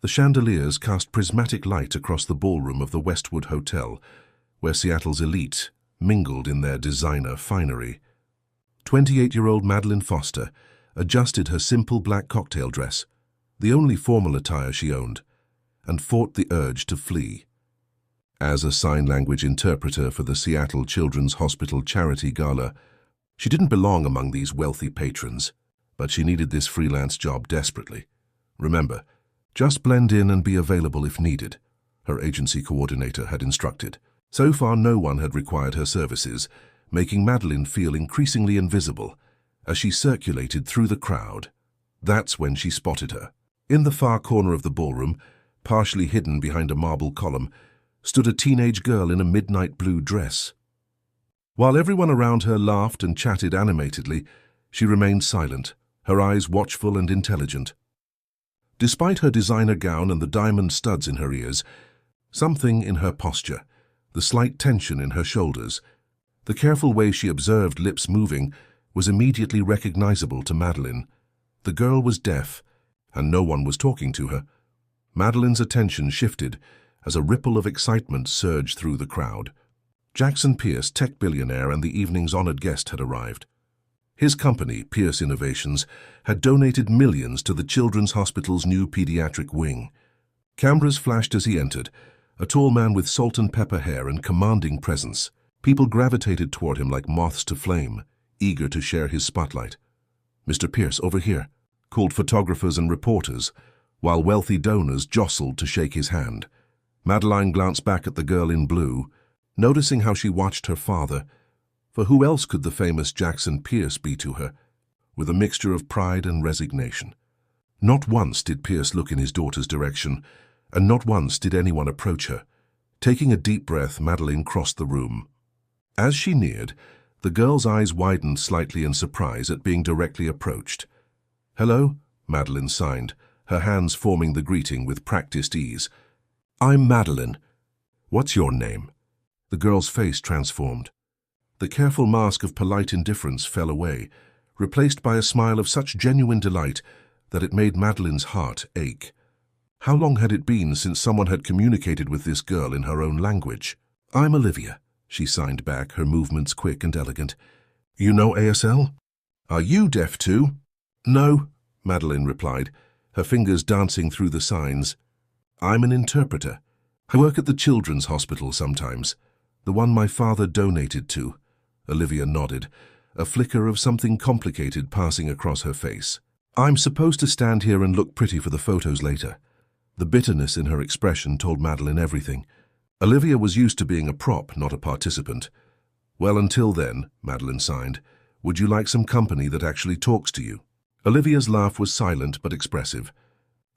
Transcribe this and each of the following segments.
The chandeliers cast prismatic light across the ballroom of the Westwood Hotel, where Seattle's elite mingled in their designer finery. 28-year-old Madeline Foster adjusted her simple black cocktail dress, the only formal attire she owned, and fought the urge to flee. As a sign language interpreter for the Seattle Children's Hospital Charity Gala, she didn't belong among these wealthy patrons, but she needed this freelance job desperately. Remember, just blend in and be available if needed, her agency coordinator had instructed. So far, no one had required her services, making Madeline feel increasingly invisible as she circulated through the crowd. That's when she spotted her. In the far corner of the ballroom, partially hidden behind a marble column, stood a teenage girl in a midnight blue dress. While everyone around her laughed and chatted animatedly, she remained silent, her eyes watchful and intelligent. Despite her designer gown and the diamond studs in her ears, something in her posture, the slight tension in her shoulders, the careful way she observed lips moving, was immediately recognizable to Madeline. The girl was deaf, and no one was talking to her. Madeline's attention shifted as a ripple of excitement surged through the crowd. Jackson Pierce, tech billionaire and the evening's honored guest, had arrived. His company, Pierce Innovations, had donated millions to the Children's Hospital's new pediatric wing. Cameras flashed as he entered, a tall man with salt and pepper hair and commanding presence. People gravitated toward him like moths to flame, eager to share his spotlight. "Mr. Pierce, over here," called photographers and reporters, while wealthy donors jostled to shake his hand. Madeline glanced back at the girl in blue, noticing how she watched her father. For who else could the famous Jackson Pierce be to her? With a mixture of pride and resignation. Not once did Pierce look in his daughter's direction, and not once did anyone approach her. Taking a deep breath, Madeline crossed the room. As she neared, the girl's eyes widened slightly in surprise at being directly approached. "Hello," Madeline signed, her hands forming the greeting with practiced ease. "I'm Madeline. What's your name?" The girl's face transformed. The careful mask of polite indifference fell away, replaced by a smile of such genuine delight that it made Madeline's heart ache. How long had it been since someone had communicated with this girl in her own language? "I'm Olivia," she signed back, her movements quick and elegant. "You know ASL? Are you deaf too?" "No," Madeline replied, her fingers dancing through the signs. "I'm an interpreter. I work at the Children's Hospital sometimes, the one my father donated to." Olivia nodded, a flicker of something complicated passing across her face. "I'm supposed to stand here and look pretty for the photos later." The bitterness in her expression told Madeline everything. Olivia was used to being a prop, not a participant. "Well, until then," Madeline signed, "would you like some company that actually talks to you?" Olivia's laugh was silent but expressive.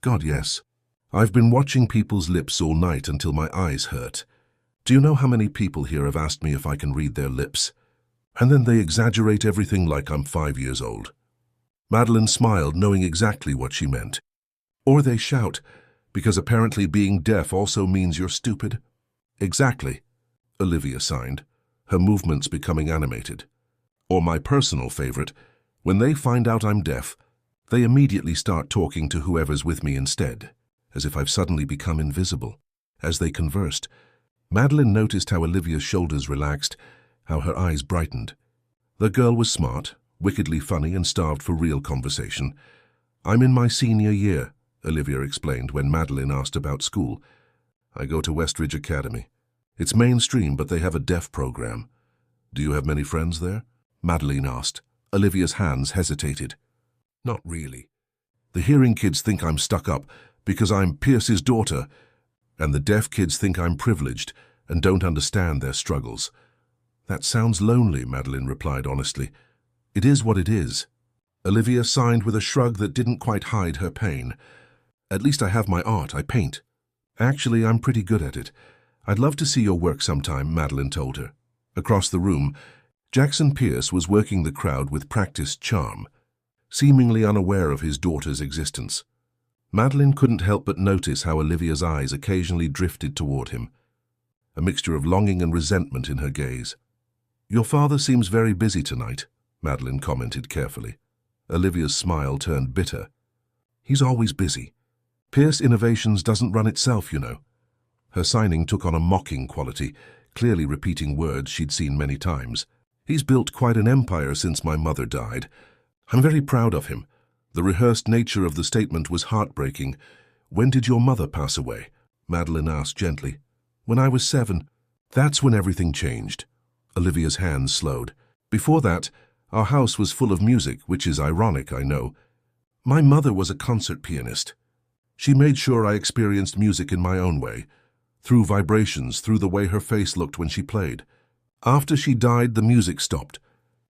"God, yes. I've been watching people's lips all night until my eyes hurt. Do you know how many people here have asked me if I can read their lips? And then they exaggerate everything like I'm 5 years old." Madeline smiled, knowing exactly what she meant. "Or they shout, because apparently being deaf also means you're stupid." "Exactly," Olivia signed, her movements becoming animated. "Or my personal favorite, when they find out I'm deaf, they immediately start talking to whoever's with me instead, as if I've suddenly become invisible." As they conversed, Madeline noticed how Olivia's shoulders relaxed, how her eyes brightened. The girl was smart, wickedly funny, and starved for real conversation. "I'm in my senior year," Olivia explained when Madeline asked about school. "I go to Westridge Academy. It's mainstream, but they have a deaf program." "Do you have many friends there?" Madeline asked. Olivia's hands hesitated. "Not really. The hearing kids think I'm stuck up because I'm Pierce's daughter, and the deaf kids think I'm privileged and don't understand their struggles." "That sounds lonely," Madeline replied honestly. "It is what it is." Olivia signed with a shrug that didn't quite hide her pain. "At least I have my art. I paint. Actually, I'm pretty good at it. I'd love to see your work sometime," Madeline told her. Across the room, Jackson Pierce was working the crowd with practiced charm, seemingly unaware of his daughter's existence. Madeline couldn't help but notice how Olivia's eyes occasionally drifted toward him, a mixture of longing and resentment in her gaze. "Your father seems very busy tonight," Madeline commented carefully. Olivia's smile turned bitter. "He's always busy. Pierce Innovations doesn't run itself, you know. Her signing took on a mocking quality, clearly repeating words she'd seen many times. He's built quite an empire since my mother died. I'm very proud of him. The rehearsed nature of the statement was heartbreaking. When did your mother pass away? Madeline asked gently. When I was 7. That's when everything changed. Olivia's hands slowed. Before that, our house was full of music, which is ironic, I know. My mother was a concert pianist. She made sure I experienced music in my own way, through vibrations, through the way her face looked when she played. After she died, the music stopped.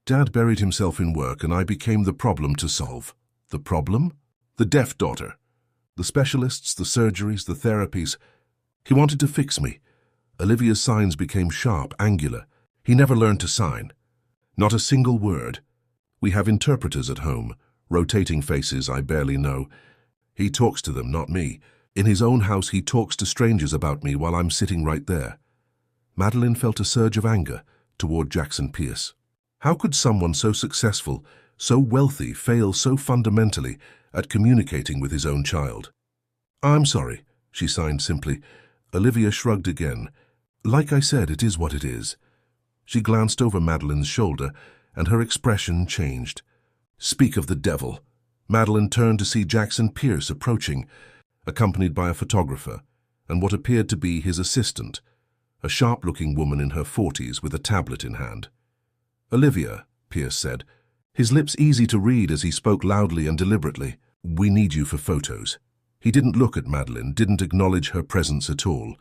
Dad buried himself in work, and I became the problem to solve. The problem? The deaf daughter. The specialists, the surgeries, the therapies. He wanted to fix me. Olivia's signs became sharp, angular. He never learned to sign. Not a single word. We have interpreters at home, rotating faces I barely know. He talks to them, not me. In his own house, he talks to strangers about me while I'm sitting right there. Madeline felt a surge of anger toward Jackson Pierce. How could someone so successful, so wealthy, fail so fundamentally at communicating with his own child? I'm sorry, she signed simply. Olivia shrugged again. Like I said, it is what it is. She glanced over Madeline's shoulder, and her expression changed. Speak of the devil. Madeline turned to see Jackson Pierce approaching, accompanied by a photographer, and what appeared to be his assistant, a sharp-looking woman in her 40s with a tablet in hand. Olivia, Pierce said, his lips easy to read as he spoke loudly and deliberately. We need you for photos. He didn't look at Madeline, didn't acknowledge her presence at all.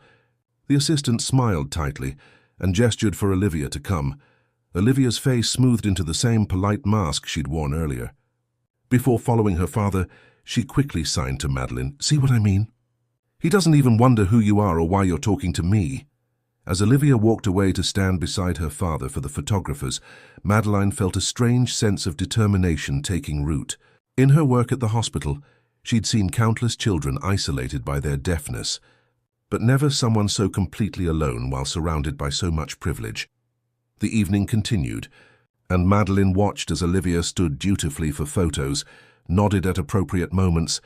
The assistant smiled tightly and gestured for Olivia to come. Olivia's face smoothed into the same polite mask she'd worn earlier. Before following her father, she quickly signed to Madeline. See what I mean? He doesn't even wonder who you are or why you're talking to me. As Olivia walked away to stand beside her father for the photographers, Madeline felt a strange sense of determination taking root. In her work at the hospital, she'd seen countless children isolated by their deafness, but never someone so completely alone while surrounded by so much privilege. The evening continued, and Madeline watched as Olivia stood dutifully for photos, nodded at appropriate moments,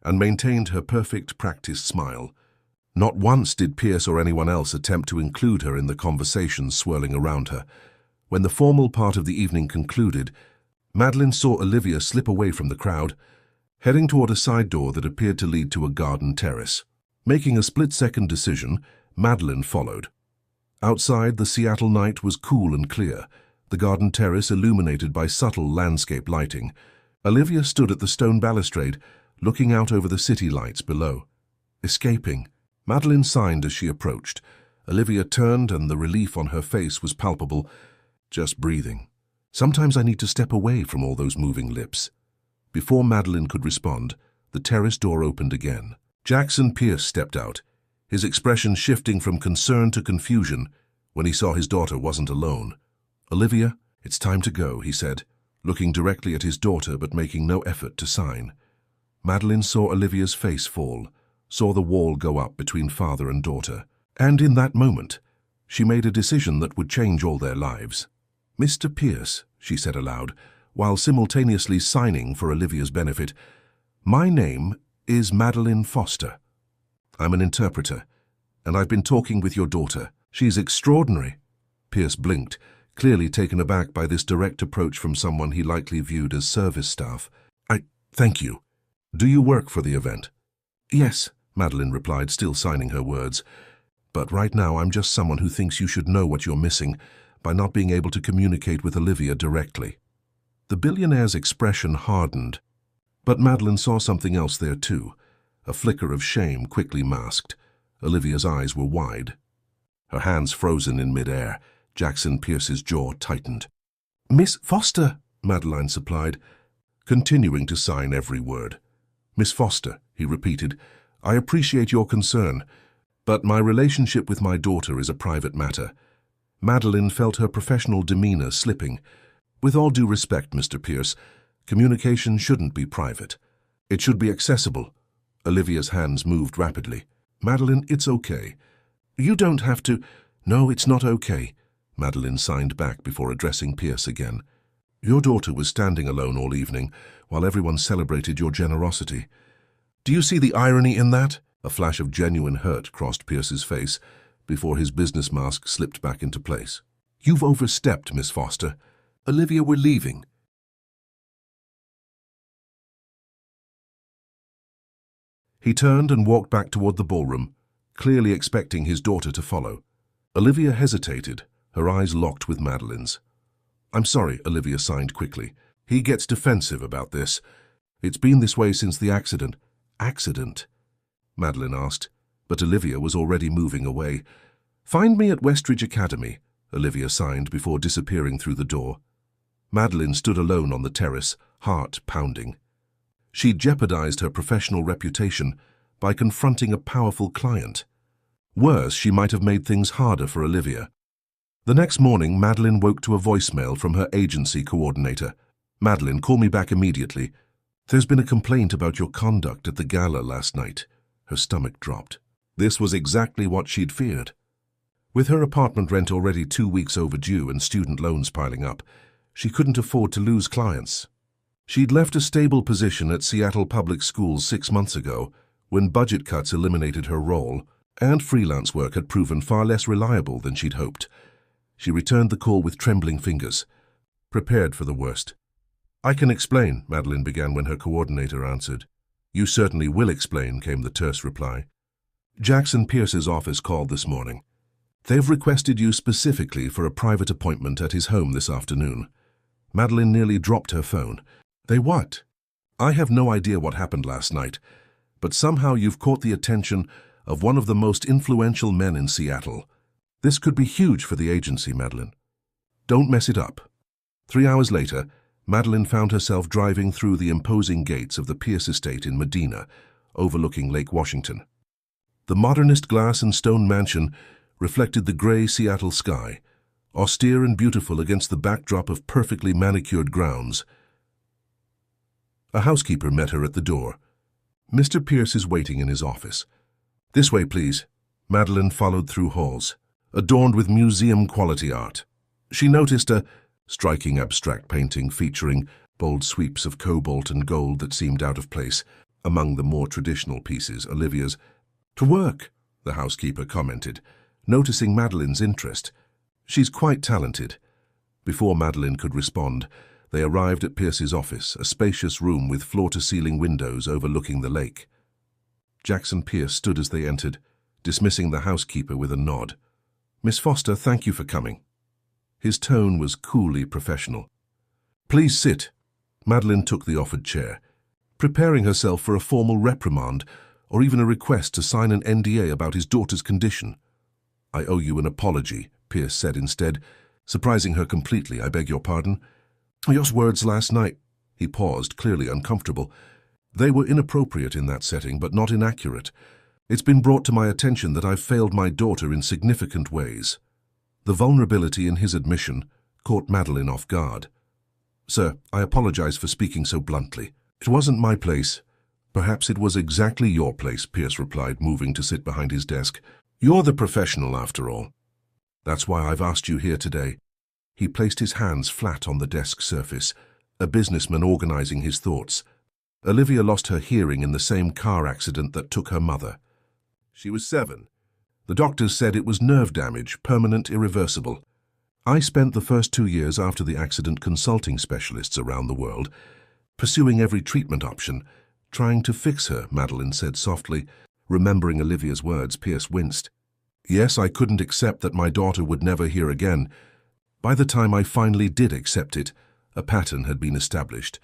and maintained her perfect practiced smile. Not once did Pierce or anyone else attempt to include her in the conversations swirling around her. When the formal part of the evening concluded, Madeline saw Olivia slip away from the crowd, heading toward a side door that appeared to lead to a garden terrace. Making a split-second decision, Madeline followed. Outside, the Seattle night was cool and clear, the garden terrace illuminated by subtle landscape lighting. Olivia stood at the stone balustrade, looking out over the city lights below. Escaping. Madeline signed as she approached. Olivia turned, and the relief on her face was palpable. Just breathing. Sometimes I need to step away from all those moving lips. Before Madeline could respond, the terrace door opened again. Jackson Pierce stepped out, his expression shifting from concern to confusion when he saw his daughter wasn't alone. Olivia, it's time to go, he said, looking directly at his daughter but making no effort to sign. Madeline saw Olivia's face fall, saw the wall go up between father and daughter, and in that moment, she made a decision that would change all their lives. Mr. Pierce, she said aloud, while simultaneously signing for Olivia's benefit, my name is Madeline Foster. I'm an interpreter, and I've been talking with your daughter. She's extraordinary. Pierce blinked, clearly taken aback by this direct approach from someone he likely viewed as service staff. Thank you. Do you work for the event? Yes, Madeline replied, still signing her words. But right now I'm just someone who thinks you should know what you're missing by not being able to communicate with Olivia directly. The billionaire's expression hardened, but Madeline saw something else there too, a flicker of shame quickly masked. Olivia's eyes were wide. Her hands frozen in mid-air. Jackson Pierce's jaw tightened. Miss Foster, Madeline supplied, continuing to sign every word. Miss Foster, he repeated, I appreciate your concern, but my relationship with my daughter is a private matter. Madeline felt her professional demeanor slipping. With all due respect, Mr. Pierce, communication shouldn't be private. It should be accessible. Olivia's hands moved rapidly. Madeline, it's okay. You don't have to. No, it's not okay. Madeline signed back before addressing Pierce again. Your daughter was standing alone all evening while everyone celebrated your generosity. Do you see the irony in that? A flash of genuine hurt crossed Pierce's face before his business mask slipped back into place. You've overstepped, Miss Foster. Olivia, we're leaving. He turned and walked back toward the ballroom, clearly expecting his daughter to follow. Olivia hesitated, her eyes locked with Madeline's. I'm sorry, Olivia signed quickly. He gets defensive about this. It's been this way since the accident. Accident? Madeline asked, but Olivia was already moving away. Find me at Westridge Academy, Olivia signed before disappearing through the door. Madeline stood alone on the terrace, heart pounding. She'd jeopardized her professional reputation by confronting a powerful client. Worse, she might have made things harder for Olivia. The next morning, Madeline woke to a voicemail from her agency coordinator. Madeline, call me back immediately. There's been a complaint about your conduct at the gala last night. Her stomach dropped. This was exactly what she'd feared. With her apartment rent already 2 weeks overdue and student loans piling up, she couldn't afford to lose clients. She'd left a stable position at Seattle Public Schools 6 months ago when budget cuts eliminated her role, and freelance work had proven far less reliable than she'd hoped. She returned the call with trembling fingers, prepared for the worst. I can explain, Madeline began when her coordinator answered. You certainly will explain, came the terse reply. Jackson Pierce's office called this morning. They've requested you specifically for a private appointment at his home this afternoon. Madeline nearly dropped her phone. They what? I have no idea what happened last night, but somehow you've caught the attention of one of the most influential men in Seattle. This could be huge for the agency, Madeline. Don't mess it up. 3 hours later, Madeline found herself driving through the imposing gates of the Pierce estate in Medina, overlooking Lake Washington. The modernist glass and stone mansion reflected the gray Seattle sky, austere and beautiful against the backdrop of perfectly manicured grounds. A housekeeper met her at the door. Mr. Pierce is waiting in his office. This way, please. Madeline followed through halls, adorned with museum-quality art. She noticed a striking abstract painting featuring bold sweeps of cobalt and gold that seemed out of place among the more traditional pieces. Olivia's. To work, the housekeeper commented, noticing Madeline's interest. She's quite talented. Before Madeline could respond, they arrived at Pierce's office, a spacious room with floor-to-ceiling windows overlooking the lake. Jackson Pierce stood as they entered, dismissing the housekeeper with a nod. Miss Foster, thank you for coming. His tone was coolly professional. Please sit. Madeline took the offered chair, preparing herself for a formal reprimand or even a request to sign an NDA about his daughter's condition. I owe you an apology, Pierce said instead, surprising her completely. I beg your pardon. Your words last night. He paused, clearly uncomfortable. They were inappropriate in that setting, but not inaccurate. It's been brought to my attention that I've failed my daughter in significant ways. The vulnerability in his admission caught Madeline off guard. Sir, I apologize for speaking so bluntly. It wasn't my place. Perhaps it was exactly your place, Pierce replied, moving to sit behind his desk. You're the professional, after all. That's why I've asked you here today. He placed his hands flat on the desk surface, a businessman organizing his thoughts. Olivia lost her hearing in the same car accident that took her mother. She was 7. The doctors said it was nerve damage, permanent, irreversible. I spent the first 2 years after the accident consulting specialists around the world, pursuing every treatment option, trying to fix her, Madeline said softly. Remembering Olivia's words, Pierce winced. Yes, I couldn't accept that my daughter would never hear again. By the time I finally did accept it, a pattern had been established.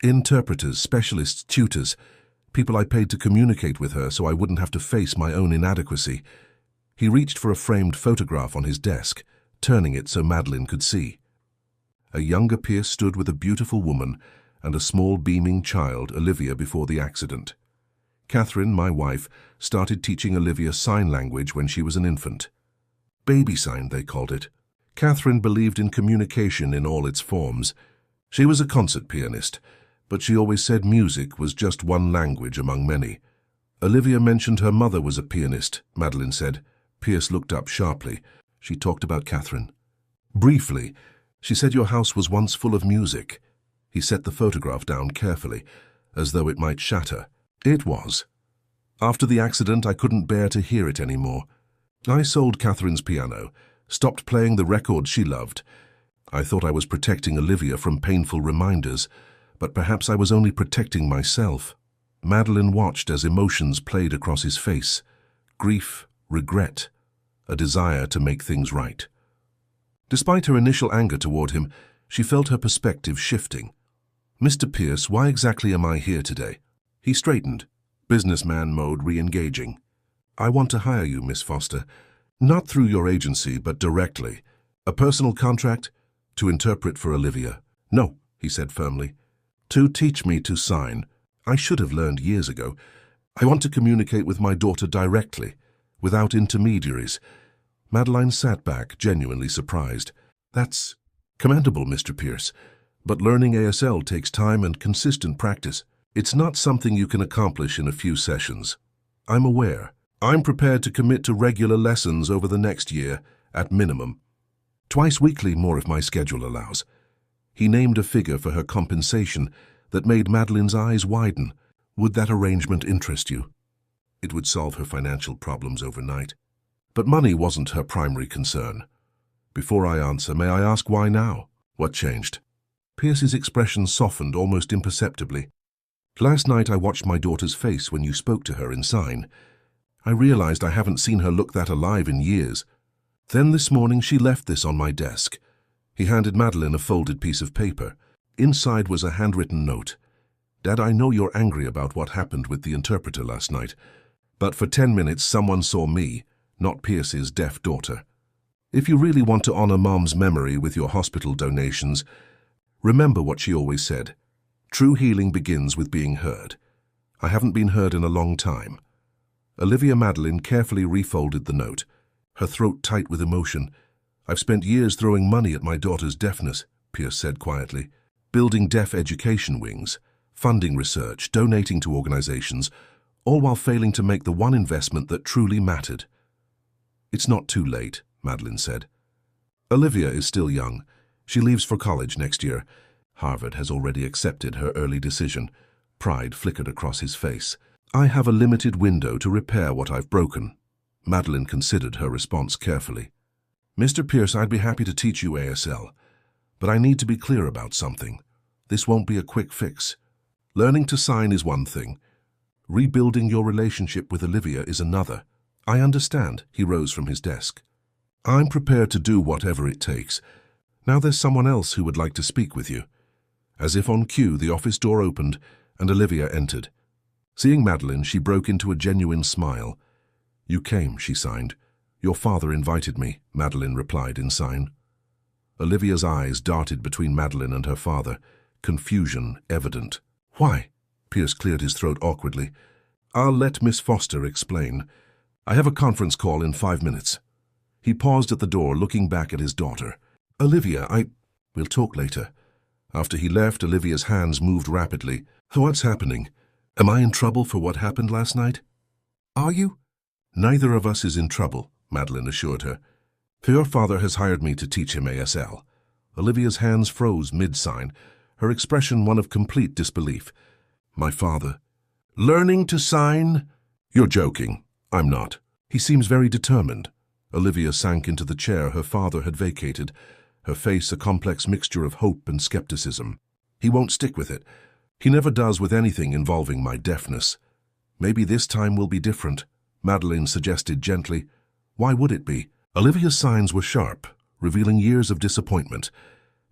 Interpreters, specialists, tutors, people I paid to communicate with her so I wouldn't have to face my own inadequacy. He reached for a framed photograph on his desk, turning it so Madeline could see. A younger Pierce stood with a beautiful woman and a small beaming child, Olivia, before the accident. Catherine, my wife, started teaching Olivia sign language when she was an infant. Baby sign, they called it. Catherine believed in communication in all its forms. She was a concert pianist, but she always said music was just one language among many. Olivia mentioned her mother was a pianist, Madeline said. Pierce looked up sharply. She talked about Catherine. Briefly, she said your house was once full of music. He set the photograph down carefully, as though it might shatter. It was. After the accident, I couldn't bear to hear it anymore. I sold Catherine's piano, stopped playing the records she loved. I thought I was protecting Olivia from painful reminders, but perhaps I was only protecting myself. Madeline watched as emotions played across his face. Grief, regret, a desire to make things right. Despite her initial anger toward him, she felt her perspective shifting. "Mr. Pierce, why exactly am I here today?" He straightened, businessman mode re-engaging. "I want to hire you, Miss Foster. Not through your agency, but directly. A personal contract? To interpret for Olivia." "No," he said firmly. "To teach me to sign. I should have learned years ago. I want to communicate with my daughter directly, without intermediaries." Madeline sat back, genuinely surprised. "That's commendable, Mr. Pierce. But learning ASL takes time and consistent practice. It's not something you can accomplish in a few sessions. I'm aware. I'm prepared to commit to regular lessons over the next year, at minimum. Twice weekly, more if my schedule allows." He named a figure for her compensation that made Madeline's eyes widen. "Would that arrangement interest you?" It would solve her financial problems overnight. But money wasn't her primary concern. "Before I answer, may I ask why now? What changed?" Pierce's expression softened almost imperceptibly. "Last night I watched my daughter's face when you spoke to her in sign. I realized I haven't seen her look that alive in years. Then this morning she left this on my desk." He handed Madeline a folded piece of paper. Inside was a handwritten note. "Dad, I know you're angry about what happened with the interpreter last night, but for 10 minutes someone saw me, not Pierce's deaf daughter. If you really want to honor Mom's memory with your hospital donations, remember what she always said. True healing begins with being heard. I haven't been heard in a long time." Olivia Madeline carefully refolded the note, her throat tight with emotion. "I've spent years throwing money at my daughter's deafness," Pierce said quietly, "building deaf education wings, funding research, donating to organizations, all while failing to make the one investment that truly mattered." "It's not too late," Madeline said. "Olivia is still young. She leaves for college next year. Harvard has already accepted her early decision." Pride flickered across his face. "I have a limited window to repair what I've broken." Madeline considered her response carefully. "Mr. Pierce, I'd be happy to teach you ASL, but I need to be clear about something. This won't be a quick fix. Learning to sign is one thing. Rebuilding your relationship with Olivia is another." "I understand," he rose from his desk. "I'm prepared to do whatever it takes. Now there's someone else who would like to speak with you." As if on cue, the office door opened and Olivia entered. Seeing Madeline, she broke into a genuine smile. "You came," she signed. "Your father invited me," Madeline replied in sign. Olivia's eyes darted between Madeline and her father, confusion evident. "Why?" Pierce cleared his throat awkwardly. "I'll let Miss Foster explain. I have a conference call in 5 minutes." He paused at the door, looking back at his daughter. "Olivia, we'll talk later." After he left, Olivia's hands moved rapidly. "What's happening? Am I in trouble for what happened last night?" "Are you?" "Neither of us is in trouble," Madeline assured her. "Your father has hired me to teach him ASL." Olivia's hands froze mid-sign, her expression one of complete disbelief. "My father? Learning to sign?" "You're joking." "I'm not. He seems very determined." Olivia sank into the chair her father had vacated, her face a complex mixture of hope and skepticism. "He won't stick with it. He never does with anything involving my deafness." "Maybe this time will be different," Madeline suggested gently. "Why would it be?" Olivia's signs were sharp, revealing years of disappointment.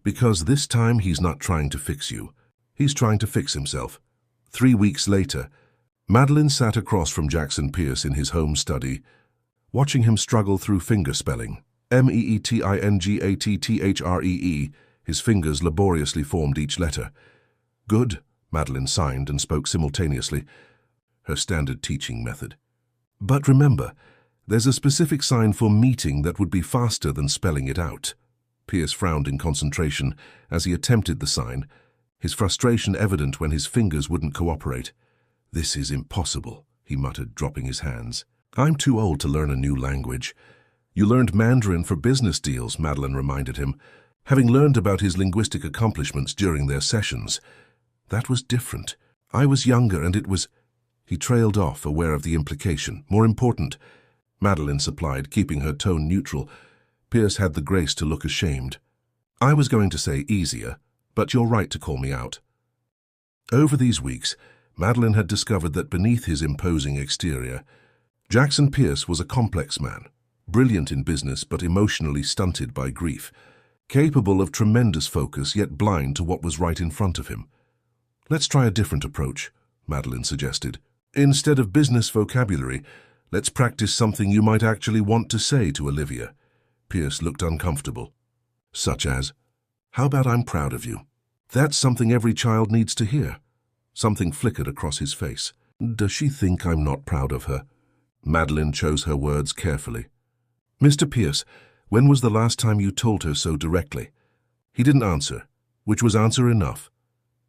"Because this time he's not trying to fix you. He's trying to fix himself." 3 weeks later, Madeline sat across from Jackson Pierce in his home study, watching him struggle through fingerspelling. MEETINGATTHREE, his fingers laboriously formed each letter. "Good," Madeline signed and spoke simultaneously, her standard teaching method. "But remember, there's a specific sign for meeting that would be faster than spelling it out." Pierce frowned in concentration as he attempted the sign, his frustration evident when his fingers wouldn't cooperate. "This is impossible," he muttered, dropping his hands. "I'm too old to learn a new language." "You learned Mandarin for business deals," Madeline reminded him, having learned about his linguistic accomplishments during their sessions. "That was different. I was younger and it was—" He trailed off, aware of the implication. More important, Madeline supplied, keeping her tone neutral. Pierce had the grace to look ashamed. I was going to say easier, but you're right to call me out. Over these weeks, Madeline had discovered that beneath his imposing exterior, Jackson Pierce was a complex man, brilliant in business but emotionally stunted by grief, capable of tremendous focus yet blind to what was right in front of him. Let's try a different approach, Madeline suggested. Instead of business vocabulary, let's practice something you might actually want to say to Olivia. Pierce looked uncomfortable. Such as, how about I'm proud of you? That's something every child needs to hear. Something flickered across his face. Does she think I'm not proud of her? Madeline chose her words carefully. Mr. Pierce, when was the last time you told her so directly? He didn't answer, which was answer enough.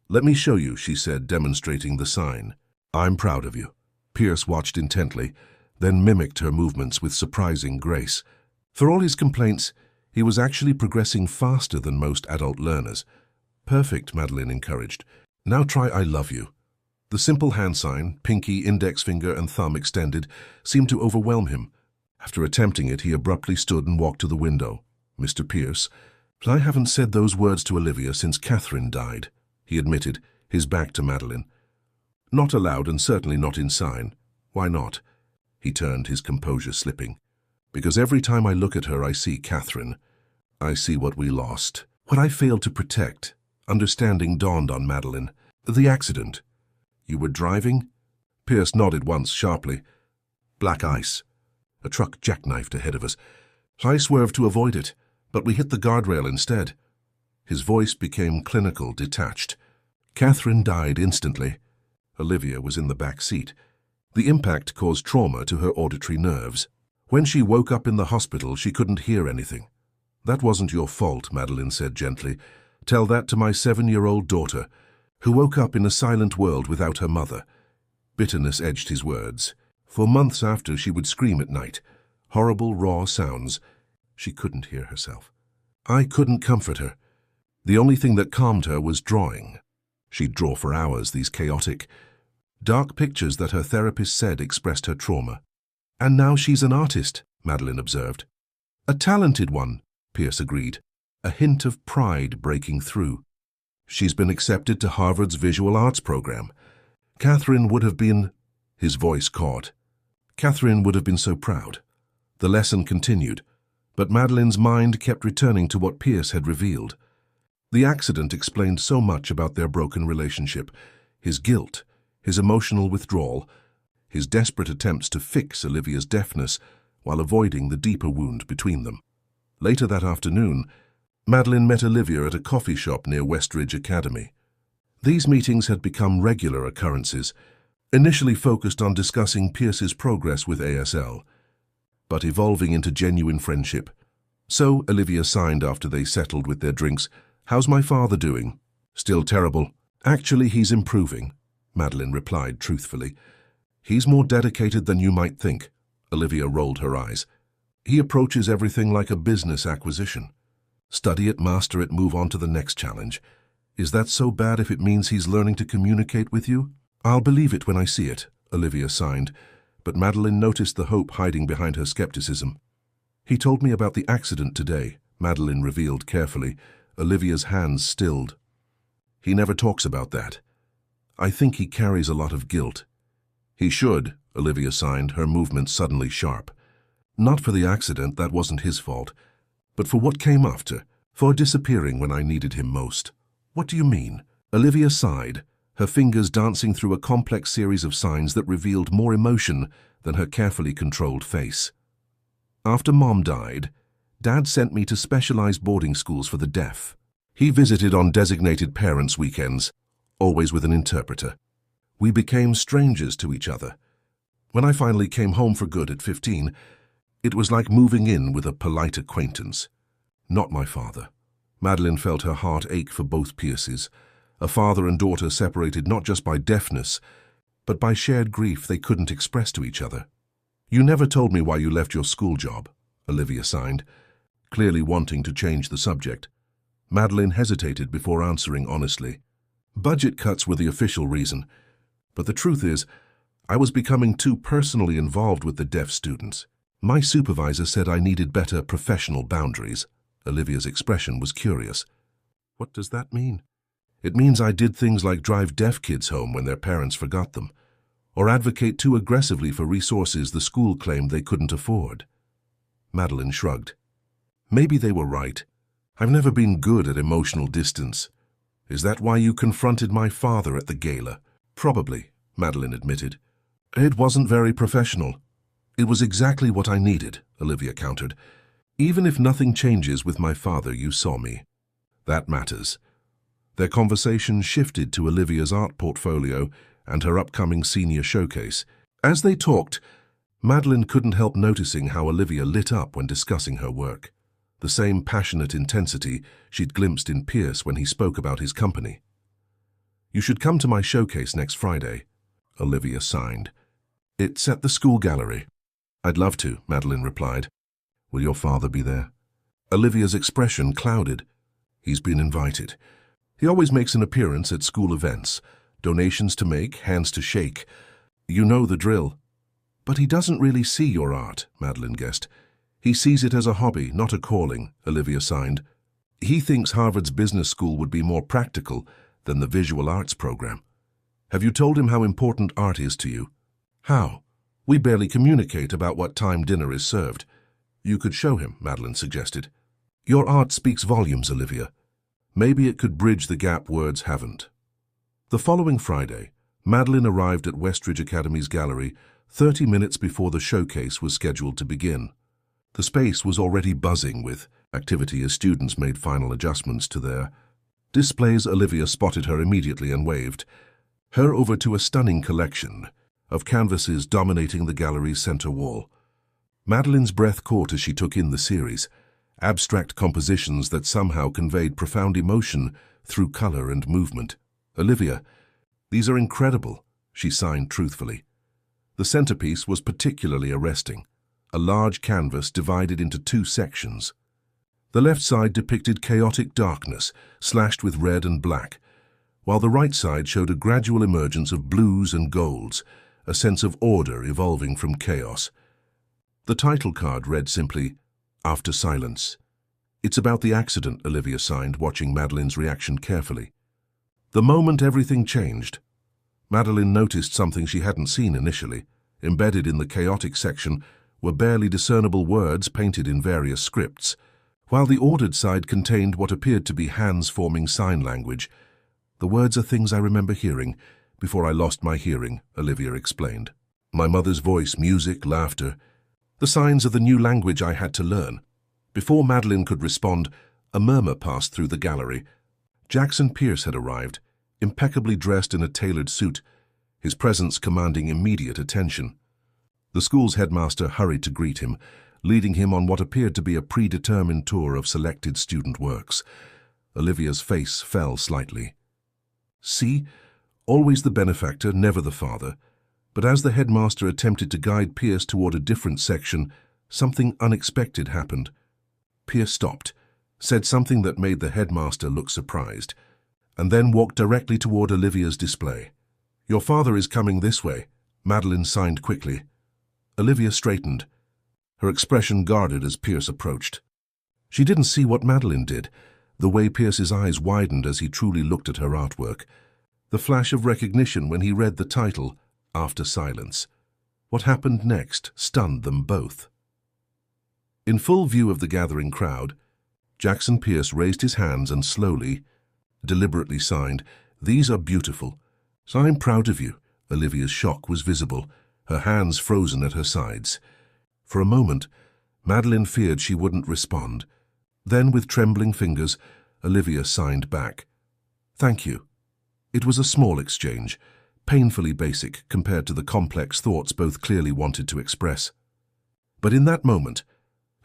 Let me show you, she said, demonstrating the sign. I'm proud of you. Pierce watched intently, then mimicked her movements with surprising grace. For all his complaints, he was actually progressing faster than most adult learners. Perfect, Madeline encouraged. Now try I love you. The simple hand sign, pinky, index finger, and thumb extended, seemed to overwhelm him. After attempting it, he abruptly stood and walked to the window. Mr. Pierce, I haven't said those words to Olivia since Catherine died, he admitted, his back to Madeline. Not aloud and certainly not in sign. Why not? He turned, his composure slipping. Because every time I look at her, I see Catherine. I see what we lost. What I failed to protect. Understanding dawned on Madeline. The accident. You were driving? Pierce nodded once sharply. Black ice. A truck jackknifed ahead of us. I swerved to avoid it, but we hit the guardrail instead. His voice became clinical, detached. Catherine died instantly. Olivia was in the back seat. The impact caused trauma to her auditory nerves. When she woke up in the hospital, she couldn't hear anything. That wasn't your fault, Madeline said gently. Tell that to my 7-year-old daughter, who woke up in a silent world without her mother. Bitterness edged his words. For months after, she would scream at night. Horrible, raw sounds. She couldn't hear herself. I couldn't comfort her. The only thing that calmed her was drawing. She'd draw for hours, these chaotic, dark pictures that her therapist said expressed her trauma. And now she's an artist, Madeline observed. A talented one, Pierce agreed, a hint of pride breaking through. She's been accepted to Harvard's visual arts program. Catherine would have been... His voice caught. Catherine would have been so proud. The lesson continued, but Madeline's mind kept returning to what Pierce had revealed. The accident explained so much about their broken relationship, his guilt, his emotional withdrawal, his desperate attempts to fix Olivia's deafness while avoiding the deeper wound between them. Later that afternoon, Madeline met Olivia at a coffee shop near Westridge Academy. These meetings had become regular occurrences, initially focused on discussing Pierce's progress with ASL, but evolving into genuine friendship. So Olivia signed after they settled with their drinks, "How's my father doing?" "Still terrible." "Actually, he's improving," Madeline replied truthfully. "He's more dedicated than you might think." Olivia rolled her eyes. "He approaches everything like a business acquisition. Study it, master it, move on to the next challenge. Is that so bad if it means he's learning to communicate with you?" "I'll believe it when I see it," Olivia signed, but Madeline noticed the hope hiding behind her skepticism. "He told me about the accident today," Madeline revealed carefully. Olivia's hands stilled. "He never talks about that. I think he carries a lot of guilt." "He should," Olivia signed, her movements suddenly sharp. "Not for the accident, that wasn't his fault, but for what came after, for disappearing when I needed him most." "What do you mean?" Olivia sighed, her fingers dancing through a complex series of signs that revealed more emotion than her carefully controlled face. "After Mom died, Dad sent me to specialized boarding schools for the deaf. He visited on designated parents' weekends, always with an interpreter. We became strangers to each other. When I finally came home for good at 15, it was like moving in with a polite acquaintance. Not my father." Madeline felt her heart ache for both Pierces, a father and daughter separated not just by deafness, but by shared grief they couldn't express to each other. "You never told me why you left your school job," Olivia signed, clearly wanting to change the subject. Madeline hesitated before answering honestly. "Budget cuts were the official reason, but the truth is, I was becoming too personally involved with the deaf students. My supervisor said I needed better professional boundaries. Olivia's expression was curious. What does that mean? It means I did things like drive deaf kids home when their parents forgot them, or advocate too aggressively for resources the school claimed they couldn't afford. Madeline shrugged. Maybe they were right. I've never been good at emotional distance. Is that why you confronted my father at the gala? Probably, Madeline admitted. It wasn't very professional. It was exactly what I needed, Olivia countered. Even if nothing changes with my father, you saw me. That matters. Their conversation shifted to Olivia's art portfolio and her upcoming senior showcase. As they talked, Madeline couldn't help noticing how Olivia lit up when discussing her work. The same passionate intensity she'd glimpsed in Pierce when he spoke about his company. You should come to my showcase next Friday, Olivia signed. It's at the school gallery. I'd love to, Madeline replied. Will your father be there? Olivia's expression clouded. He's been invited. He always makes an appearance at school events. Donations to make, hands to shake. You know the drill. But he doesn't really see your art, Madeline guessed. He sees it as a hobby, not a calling, Olivia signed. He thinks Harvard's business school would be more practical than the visual arts program. Have you told him how important art is to you? How? We barely communicate about what time dinner is served. You could show him, Madeline suggested. Your art speaks volumes, Olivia. Maybe it could bridge the gap words haven't. The following Friday, Madeline arrived at Westridge Academy's gallery 30 minutes before the showcase was scheduled to begin. The space was already buzzing with activity as students made final adjustments to their displays. Olivia spotted her immediately and waved her over to a stunning collection of canvases dominating the gallery's center wall. Madeline's breath caught as she took in the series, abstract compositions that somehow conveyed profound emotion through color and movement. Olivia, these are incredible, she signed truthfully. The centerpiece was particularly arresting, a large canvas divided into two sections. The left side depicted chaotic darkness, slashed with red and black, while the right side showed a gradual emergence of blues and golds, a sense of order evolving from chaos. The title card read simply, After Silence. It's about the accident, Olivia signed, watching Madeline's reaction carefully. The moment everything changed, Madeline noticed something she hadn't seen initially. Embedded in the chaotic section were barely discernible words painted in various scripts, while the ordered side contained what appeared to be hands-forming sign language. The words are things I remember hearing before I lost my hearing, Olivia explained. My mother's voice, music, laughter, the signs of the new language I had to learn. Before Madeline could respond, a murmur passed through the gallery. Jackson Pierce had arrived, impeccably dressed in a tailored suit, his presence commanding immediate attention. The school's headmaster hurried to greet him, leading him on what appeared to be a predetermined tour of selected student works. Olivia's face fell slightly. See? Always the benefactor, never the father. But as the headmaster attempted to guide Pierce toward a different section, something unexpected happened. Pierce stopped, said something that made the headmaster look surprised, and then walked directly toward Olivia's display. Your father is coming this way, Madeline signed quickly. Olivia straightened, her expression guarded as Pierce approached. She didn't see what Madeline did, the way Pierce's eyes widened as he truly looked at her artwork, the flash of recognition when he read the title, After Silence. What happened next stunned them both. In full view of the gathering crowd, Jackson Pierce raised his hands and slowly, deliberately signed, These are beautiful. So I'm proud of you. Olivia's shock was visible, her hands frozen at her sides. For a moment, Madeline feared she wouldn't respond. Then, with trembling fingers, Olivia signed back. Thank you. It was a small exchange, painfully basic compared to the complex thoughts both clearly wanted to express. But in that moment,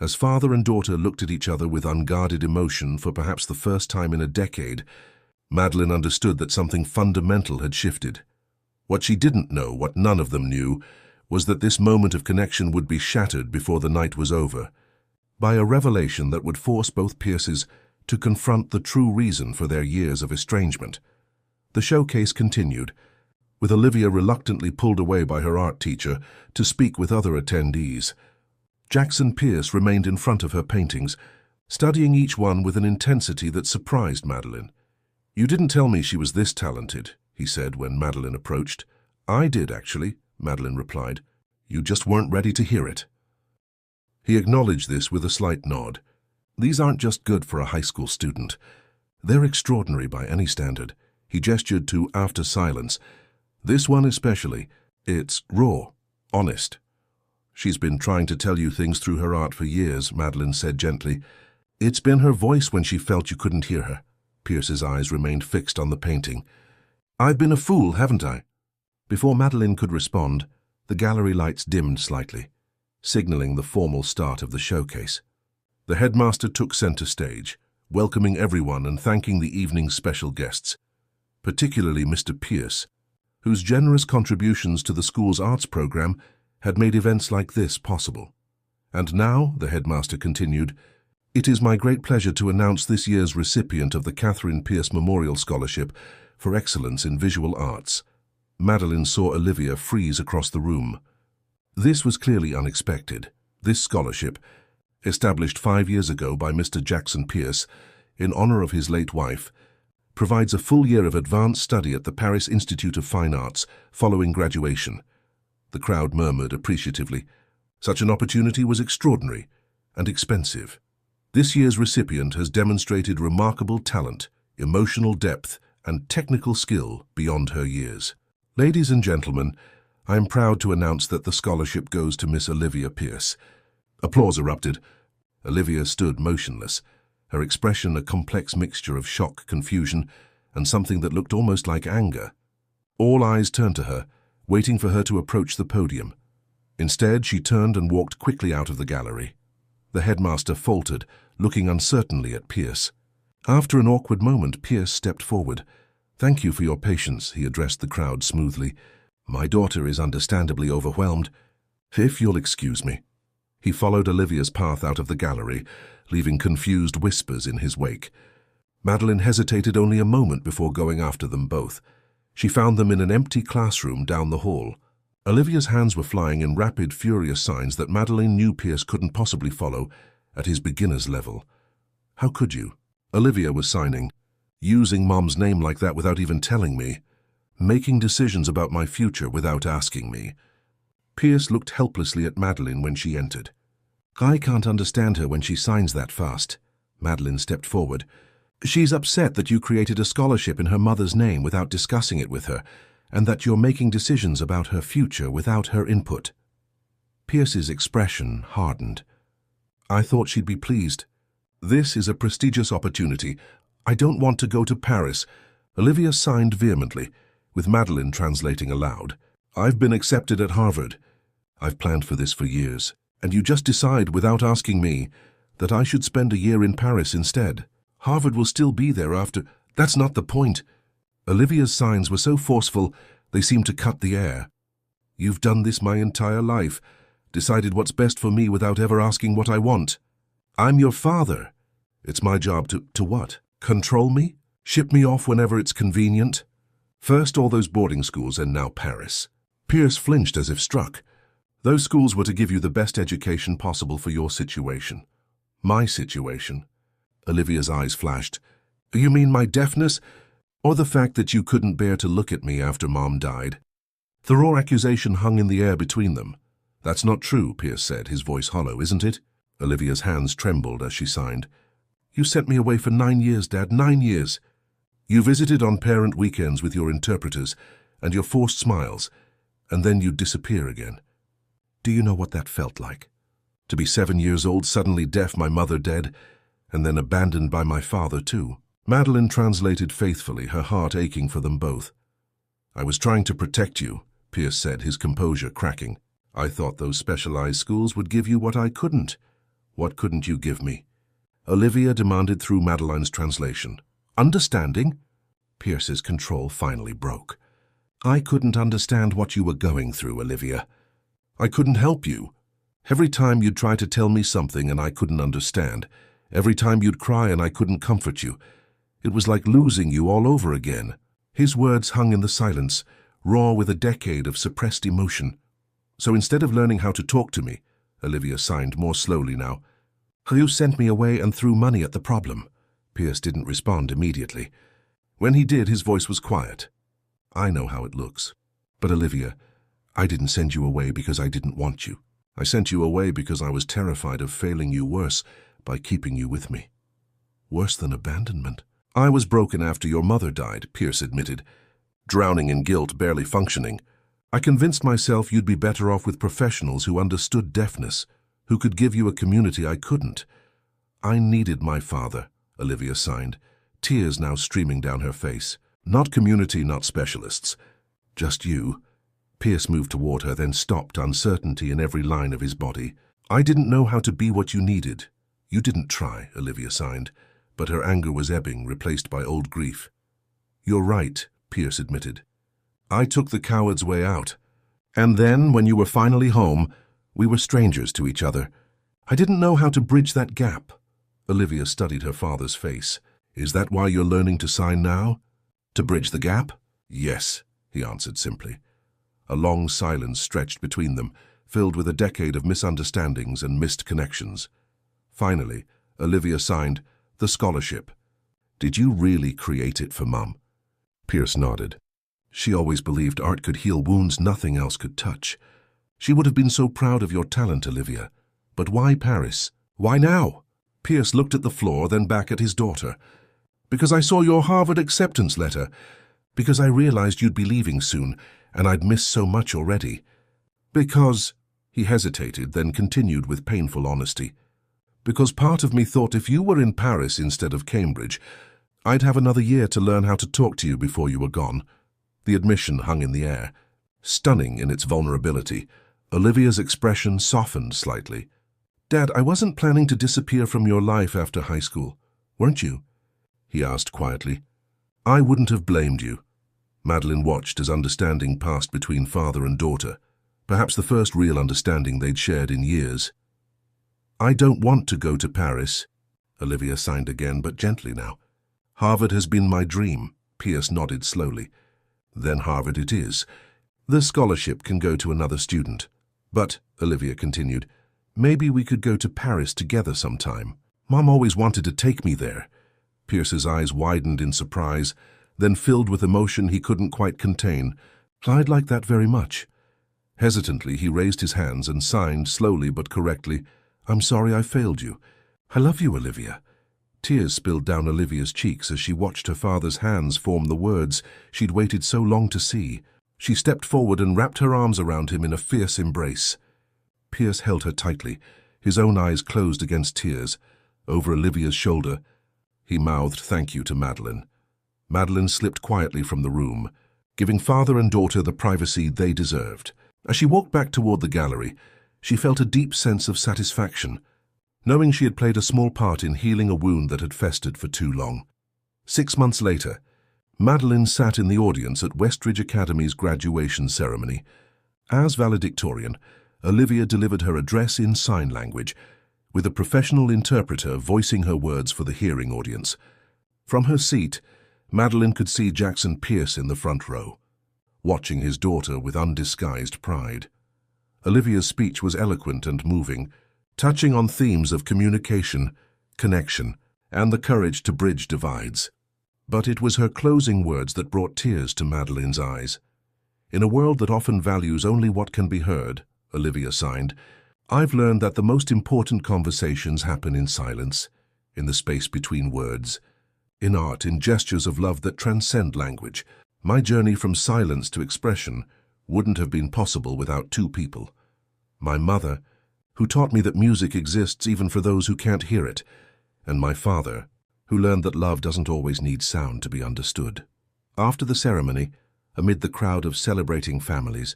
as father and daughter looked at each other with unguarded emotion for perhaps the first time in a decade, Madeline understood that something fundamental had shifted. What she didn't know, what none of them knew, was that this moment of connection would be shattered before the night was over, by a revelation that would force both Pierces to confront the true reason for their years of estrangement. The showcase continued, with Olivia reluctantly pulled away by her art teacher to speak with other attendees. Jackson Pierce remained in front of her paintings, studying each one with an intensity that surprised Madeline. "You didn't tell me she was this talented," he said when Madeline approached. "I did, actually," Madeline replied. "You just weren't ready to hear it." He acknowledged this with a slight nod. "These aren't just good for a high school student. They're extraordinary by any standard." He gestured to After Silence. "This one especially. It's raw, honest." "She's been trying to tell you things through her art for years," Madeline said gently. "It's been her voice when she felt you couldn't hear her." Pierce's eyes remained fixed on the painting. "I've been a fool, haven't I?" Before Madeline could respond, the gallery lights dimmed slightly, signaling the formal start of the showcase. The headmaster took center stage, welcoming everyone and thanking the evening's special guests, particularly Mr. Pierce, whose generous contributions to the school's arts program had made events like this possible. "And now," the headmaster continued, "it is my great pleasure to announce this year's recipient of the Catherine Pierce Memorial Scholarship for Excellence in Visual Arts." Madeline saw Olivia freeze across the room. This was clearly unexpected. This scholarship, established 5 years ago by Mr. Jackson Pierce in honor of his late wife, provides a full year of advanced study at the Paris Institute of Fine Arts following graduation. The crowd murmured appreciatively. Such an opportunity was extraordinary and expensive. This year's recipient has demonstrated remarkable talent, emotional depth, and technical skill beyond her years. Ladies and gentlemen, I am proud to announce that the scholarship goes to Miss Olivia Pierce. Applause erupted. Olivia stood motionless, her expression a complex mixture of shock, confusion, and something that looked almost like anger. All eyes turned to her, waiting for her to approach the podium. Instead, she turned and walked quickly out of the gallery. The headmaster faltered, looking uncertainly at Pierce. After an awkward moment, Pierce stepped forward. "Thank you for your patience," he addressed the crowd smoothly. "My daughter is understandably overwhelmed. If you'll excuse me." He followed Olivia's path out of the gallery, leaving confused whispers in his wake. Madeline hesitated only a moment before going after them both. She found them in an empty classroom down the hall. Olivia's hands were flying in rapid, furious signs that Madeline knew Pierce couldn't possibly follow at his beginner's level. "How could you?" Olivia was signing. "Using Mom's name like that without even telling me. Making decisions about my future without asking me." Pierce looked helplessly at Madeline when she entered. "I can't understand her when she signs that fast." Madeline stepped forward. "She's upset that you created a scholarship in her mother's name without discussing it with her, and that you're making decisions about her future without her input." Pierce's expression hardened. "I thought she'd be pleased. This is a prestigious opportunity. I don't want to go to Paris." Olivia signed vehemently, with Madeline translating aloud. "I've been accepted at Harvard. I've planned for this for years. And you just decide, without asking me, that I should spend a year in Paris instead. Harvard will still be there after—" "That's not the point." Olivia's signs were so forceful, they seemed to cut the air. "You've done this my entire life, decided what's best for me without ever asking what I want. I'm your father. It's my job to what? Control me? Ship me off whenever it's convenient? First all those boarding schools and now Paris." Pierce flinched as if struck. "Those schools were to give you the best education possible for your situation." "My situation?" Olivia's eyes flashed. "You mean my deafness? Or the fact that you couldn't bear to look at me after Mom died?" The raw accusation hung in the air between them. "That's not true," Pierce said, his voice hollow, "isn't it?" Olivia's hands trembled as she signed. "You sent me away for 9 years, Dad, 9 years. You visited on parent weekends with your interpreters and your forced smiles, and then you'd disappear again. Do you know what that felt like? To be 7 years old, suddenly deaf, my mother dead, and then abandoned by my father too." Madeline translated faithfully, her heart aching for them both. "I was trying to protect you," Pierce said, his composure cracking. "I thought those specialized schools would give you what I couldn't. What couldn't you give me?" Olivia demanded through Madeline's translation. "Understanding?" Pierce's control finally broke. "I couldn't understand what you were going through, Olivia. I couldn't help you. Every time you'd try to tell me something and I couldn't understand. Every time you'd cry and I couldn't comfort you. It was like losing you all over again." His words hung in the silence, raw with a decade of suppressed emotion. So instead of learning how to talk to me, Olivia signed more slowly now, you sent me away and threw money at the problem. Pierce didn't respond immediately. When he did, his voice was quiet. I know how it looks. But Olivia, I didn't send you away because I didn't want you. I sent you away because I was terrified of failing you worse by keeping you with me. Worse than abandonment. I was broken after your mother died, Pierce admitted, drowning in guilt, barely functioning. I convinced myself you'd be better off with professionals who understood deafness, who could give you a community I couldn't. I needed my father, Olivia signed, tears now streaming down her face. Not community, not specialists. Just you. Pierce moved toward her, then stopped, uncertainty in every line of his body. I didn't know how to be what you needed. You didn't try, Olivia signed, but her anger was ebbing, replaced by old grief. You're right, Pierce admitted. I took the coward's way out. And then, when you were finally home, we were strangers to each other. I didn't know how to bridge that gap. Olivia studied her father's face. Is that why you're learning to sign now? To bridge the gap? Yes, he answered simply. A long silence stretched between them, filled with a decade of misunderstandings and missed connections. Finally, Olivia signed, the scholarship. Did you really create it for Mum? Pierce nodded. She always believed art could heal wounds nothing else could touch. She would have been so proud of your talent, Olivia. But why Paris? Why now? Pierce looked at the floor, then back at his daughter. Because I saw your Harvard acceptance letter. Because I realized you'd be leaving soon, and I'd missed so much already. Because, he hesitated, then continued with painful honesty. Because part of me thought if you were in Paris instead of Cambridge, I'd have another year to learn how to talk to you before you were gone. The admission hung in the air. Stunning in its vulnerability, Olivia's expression softened slightly. Dad, I wasn't planning to disappear from your life after high school, weren't you? He asked quietly. I wouldn't have blamed you. Madeline watched as understanding passed between father and daughter, perhaps the first real understanding they'd shared in years. I don't want to go to Paris, Olivia signed again, but gently now. Harvard has been my dream, Pierce nodded slowly. Then Harvard it is. The scholarship can go to another student. But, Olivia continued, maybe we could go to Paris together sometime. Mom always wanted to take me there. Pierce's eyes widened in surprise, then filled with emotion he couldn't quite contain. I'd like that very much. Hesitantly, he raised his hands and signed, slowly but correctly, I'm sorry I failed you. I love you, Olivia. Tears spilled down Olivia's cheeks as she watched her father's hands form the words she'd waited so long to see. She stepped forward and wrapped her arms around him in a fierce embrace. Pierce held her tightly, his own eyes closed against tears. Over Olivia's shoulder, he mouthed thank you to Madeline. Madeline slipped quietly from the room, giving father and daughter the privacy they deserved. As she walked back toward the gallery, she felt a deep sense of satisfaction, knowing she had played a small part in healing a wound that had festered for too long. 6 months later, Madeline sat in the audience at Westridge Academy's graduation ceremony. As valedictorian, Olivia delivered her address in sign language, with a professional interpreter voicing her words for the hearing audience. From her seat, Madeline could see Jackson Pierce in the front row, watching his daughter with undisguised pride. Olivia's speech was eloquent and moving, touching on themes of communication, connection, and the courage to bridge divides. But it was her closing words that brought tears to Madeline's eyes. In a world that often values only what can be heard, Olivia signed, I've learned that the most important conversations happen in silence, in the space between words, in art, in gestures of love that transcend language. My journey from silence to expression wouldn't have been possible without two people. My mother, who taught me that music exists even for those who can't hear it, and my father, who learned that love doesn't always need sound to be understood. After the ceremony, amid the crowd of celebrating families,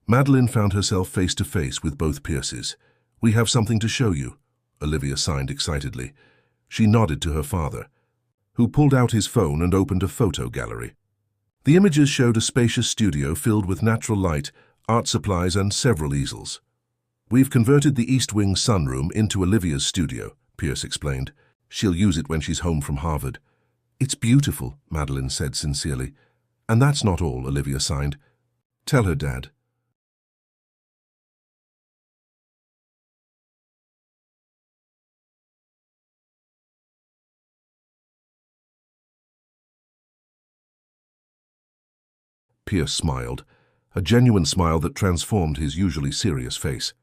Madeline found herself face to face with both Pierces. We have something to show you, Olivia signed excitedly. She nodded to her father, who pulled out his phone and opened a photo gallery. The images showed a spacious studio filled with natural light, art supplies, and several easels. We've converted the East Wing sunroom into Olivia's studio, Pierce explained. She'll use it when she's home from Harvard. It's beautiful, Madeline said sincerely. And that's not all, Olivia signed. Tell her, Dad. Pierce smiled, a genuine smile that transformed his usually serious face.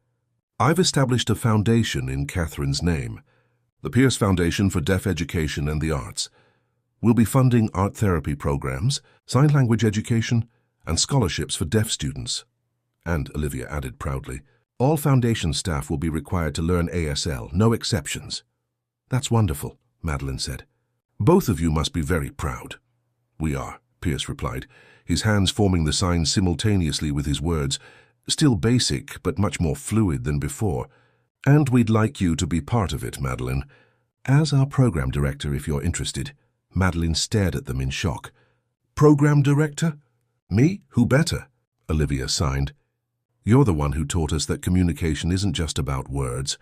I've established a foundation in Catherine's name, the Pierce Foundation for Deaf Education and the Arts. We'll be funding art therapy programs, sign language education, and scholarships for deaf students. And, Olivia added proudly, all foundation staff will be required to learn ASL, no exceptions. That's wonderful, Madeline said. Both of you must be very proud. We are, Pierce replied, his hands forming the sign simultaneously with his words, still basic but much more fluid than before. And we'd like you to be part of it, Madeline. As our program director, if you're interested. Madeline stared at them in shock. Program director? Me? Who better? Olivia signed. You're the one who taught us that communication isn't just about words.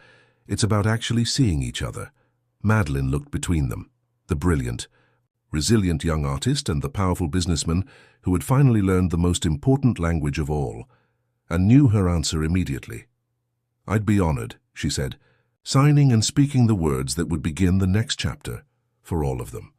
It's about actually seeing each other. Madeline looked between them. The brilliant, resilient young artist and the powerful businessman who had finally learned the most important language of all, and knew her answer immediately. I'd be honored, she said, signing and speaking the words that would begin the next chapter for all of them.